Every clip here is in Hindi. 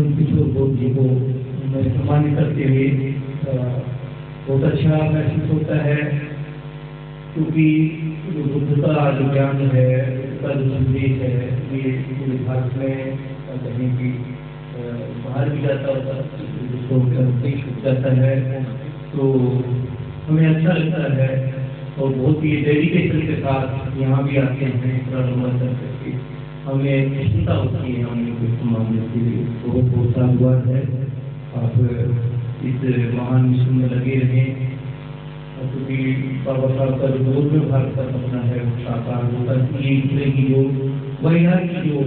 किशोर बोध जी को मैं सम्मानित करते हुए बहुत अच्छा महसूस होता है, क्योंकि जो बुद्ध का जो ज्ञान है, उसका जो संदेश है, ये पूरे भारत में कहीं भी बाहर भी जाता होता जाता है, तो हमें अच्छा लगता है और बहुत ही डेडिकेशन के साथ यहाँ भी आते हैं प्रारंभ करके। हमें निश्चिंता होती है हमें कुछ मामले के लिए। बहुत बहुत धन्यवाद है, आप इस महान मिशन में लगे रहें, क्योंकि बाबा साहब का जो बहुत में भारत का सपना है वो साकार होगा। इसलिए की जो बहिहार की जो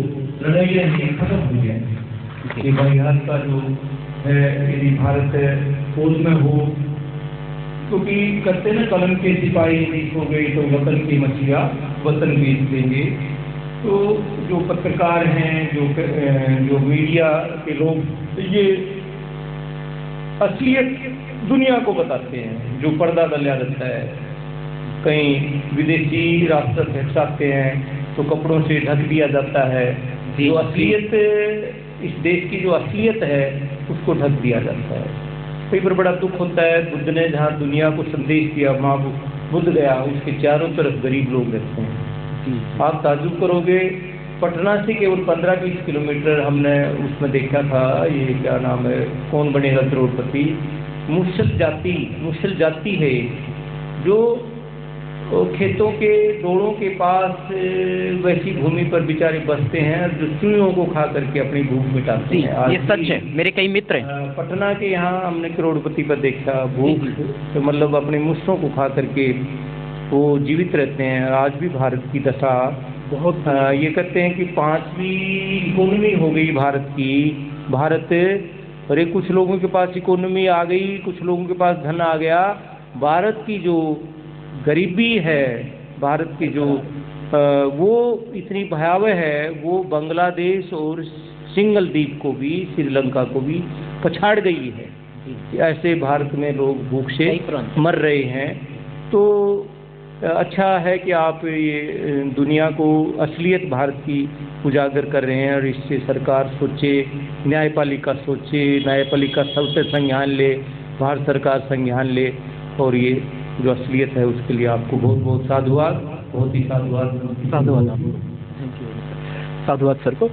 लड़ाइयाँ हैं खत्म हो जाए। ये बहिहार का जो है यदि भारत फौज में हो, क्योंकि कहते ना कलम के सिपाही हो गई तो वतन की मछलियाँ वतन बेच देंगे। तो जो पत्रकार हैं, जो मीडिया के लोग, ये असलियत दुनिया को बताते हैं। जो पर्दा डाला रहता है, कहीं विदेशी राष्ट्राध्यक्ष आते हैं तो कपड़ों से ढक दिया जाता है। जो असलियत, इस देश की जो असलियत है उसको ढक दिया जाता है। कई बार बड़ा दुख होता है। बुद्ध ने जहाँ दुनिया को संदेश दिया, वहाँ बुद्ध गया, उसके चारों तरफ गरीब लोग रहते हैं। आप ताजुब करोगे, पटना से केवल 15-20 किलोमीटर हमने उसमें देखा था, ये क्या नाम है, कौन बनेगा करोड़पति, मुसल जाति है जो खेतों के डोरों के पास वैसी भूमि पर बेचारे बसते हैं जो चूहों को खा करके अपनी भूख मिटाते हैं। ये सच है, मेरे कई मित्र हैं पटना के। यहाँ हमने करोड़पति पर देखा, भूख तो मतलब अपने मुस्सों को खा करके वो जीवित रहते हैं। आज भी भारत की दशा बहुत, ये कहते हैं कि 5वीं इकोनॉमी हो गई भारत की। भारत, अरे कुछ लोगों के पास इकोनॉमी आ गई, कुछ लोगों के पास धन आ गया। भारत की जो गरीबी है, भारत की जो वो इतनी भयावह है, वो बांग्लादेश और सिंगल द्वीप को भी, श्रीलंका को भी पछाड़ गई है। ऐसे भारत में लोग भूख से मर रहे हैं। तो अच्छा है कि आप ये दुनिया को असलियत भारत की उजागर कर रहे हैं, और इससे सरकार सोचे, न्यायपालिका सोचे, न्यायपालिका सबसे संज्ञान ले, भारत सरकार संज्ञान ले, और ये जो असलियत है उसके लिए आपको बहुत बहुत साधुवाद, बहुत ही साधुवाद साधुवाद सर को।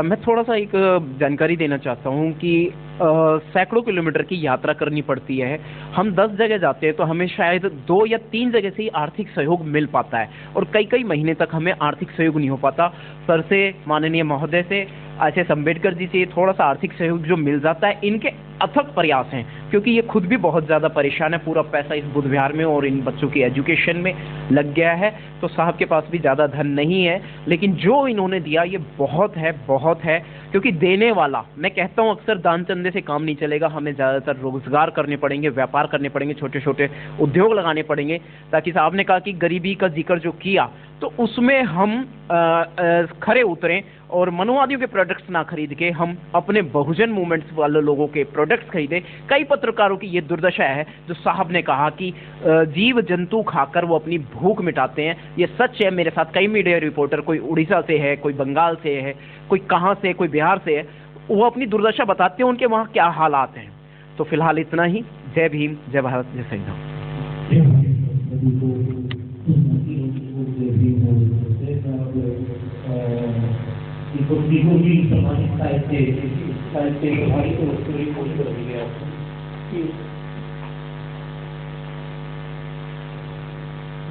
मैं थोड़ा सा एक जानकारी देना चाहता हूँ कि सैकड़ों किलोमीटर की यात्रा करनी पड़ती है। हम 10 जगह जाते हैं तो हमें शायद 2 या 3 जगह से ही आर्थिक सहयोग मिल पाता है, और कई कई महीने तक हमें आर्थिक सहयोग नहीं हो पाता। सर से, माननीय महोदय से, एच.एस. अम्बेडकर जी से थोड़ा सा आर्थिक सहयोग जो मिल जाता है, इनके अथक प्रयास हैं, क्योंकि ये खुद भी बहुत ज़्यादा परेशान है। पूरा पैसा इस बुद्ध विहार में और इन बच्चों की एजुकेशन में लग गया है, तो साहब के पास भी ज़्यादा धन नहीं है, लेकिन जो इन्होंने दिया ये बहुत है। क्योंकि देने वाला, मैं कहता हूँ अक्सर, दान चंदे से काम नहीं चलेगा। हमें ज़्यादातर रोजगार करने पड़ेंगे, व्यापार करने पड़ेंगे, छोटे छोटे उद्योग लगाने पड़ेंगे, ताकि साहब ने कहा कि गरीबी का जिक्र जो किया तो उसमें हम खरे उतरें और मनुवादियों के प्रोडक्ट्स ना खरीद के हम अपने बहुजन मूवमेंट्स वाले लोगों के प्रोडक्ट्स खरीदें। कई पत्रकारों की ये दुर्दशा है, जो साहब ने कहा कि जीव जंतु खाकर वो अपनी भूख मिटाते हैं। ये सच है। मेरे साथ कई मीडिया रिपोर्टर, कोई उड़ीसा से है, कोई बंगाल से है, कोई कहाँ से, कोई बिहार से है, वो अपनी दुर्दशा बताते हैं उनके वहाँ क्या हालात हैं। तो फिलहाल इतना ही। जय भीम, जय भारत, जय संविधान।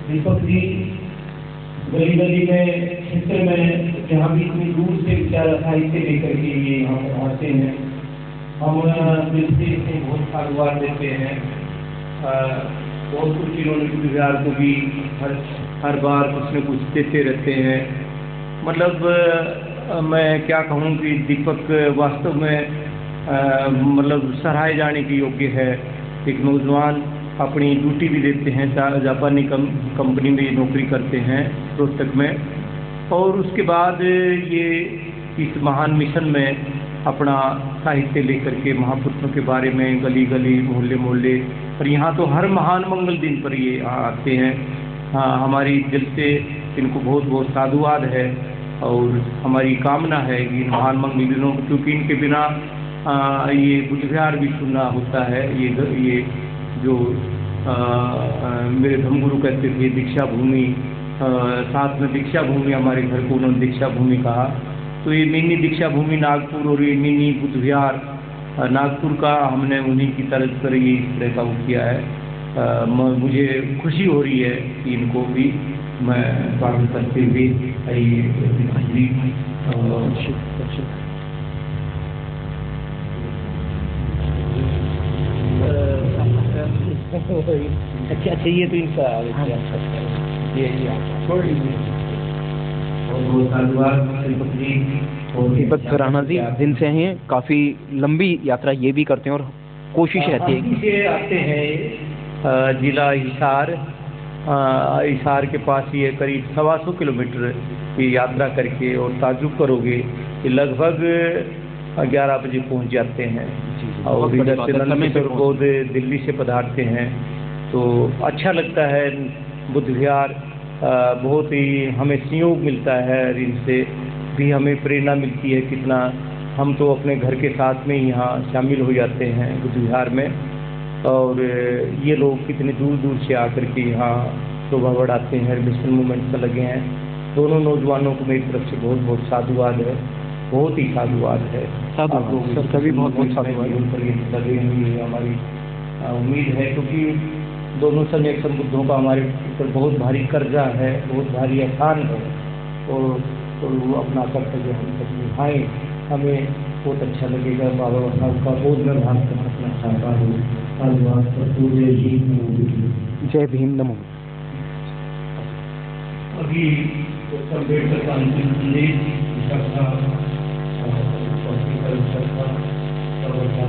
दीपक जी गली गली में, क्षेत्र में, जहाँ भी इतनी दूर से विचार साहित्य लेकर के ये यहाँ पर आते हैं, हम दिल से बहुत साधुवाद देते हैं। बहुत कुछ इन्होंने विहार को भी हर बार कुछ न कुछ देते रहते हैं। मतलब मैं क्या कहूँ कि दीपक वास्तव में मतलब सराहे जाने के योग्य है। एक नौजवान अपनी ड्यूटी भी देते हैं, जापानी कंपनी में नौकरी करते हैं रोहतक में, और उसके बाद ये इस महान मिशन में अपना साहित्य लेकर के महापुरुषों के बारे में गली गली मोहल्ले मोहल्ले, और यहाँ तो हर महान मंगल दिन पर ये आते हैं। हमारी दिल से इनको बहुत बहुत साधुवाद है, और हमारी कामना है कि इन महान मंगल दिनों, क्योंकि इनके बिना ये बुद्ध विहार भी सुनना होता है। ये जो मेरे धर्मगुरु कहते थे दीक्षा भूमि, साथ में दीक्षा भूमि, हमारे घर को उन्होंने दीक्षा भूमि कहा। तो ये मिनी दीक्षा भूमि नागपुर और ये मिनी बुद्ध विहार नागपुर का हमने उन्हीं की तरफ पर ये इस तरह का वो किया है। मुझे खुशी हो रही है कि इनको भी मैं स्वागत करते हुए अच्छा ये तो इनका ये छोड़ लीजिए। दीपक राणा जी जिनसे हैं, काफ़ी लंबी यात्रा ये भी करते हैं और कोशिश रहती है कि आते हैं जिला हिसार, हिसार के पास ये करीब 125 किलोमीटर की यात्रा करके, और ताजुब करोगे कि लगभग 11 बजे पहुंच जाते हैं। और इधर से नंदकिशोर बोध दिल्ली से पधारते हैं, तो अच्छा लगता है। बुद्ध विहार बहुत ही हमें सहयोग मिलता है, और इनसे भी हमें प्रेरणा मिलती है कितना हम तो अपने घर के साथ में यहाँ शामिल हो जाते हैं बुद्ध विहार में, और ये लोग कितने दूर दूर से आकर के यहाँ शोभा बढ़ाते हैं, मिशन मूवमेंट से लगे हैं। दोनों नौजवानों को मेरी तरफ से बहुत बहुत साधुवाद है, बहुत ही साधुवाद है। आप लोग सर कभी बहुत बहुत साधुवाद लगे हुए हमारी उम्मीद है, क्योंकि दोनों सनेक संबुद्धों का हमारे ऊपर बहुत भारी कर्जा है, बहुत भारी एहसान है, और वो अपना कर्तव्य हम तक निभाएँ, हमें बहुत अच्छा लगेगा। बाबा साहब का बहुत मैं ध्यान रखना चाहता हूँ। जय भीम, नमो। अभी अम्बेडकर का अंतिम संदेश था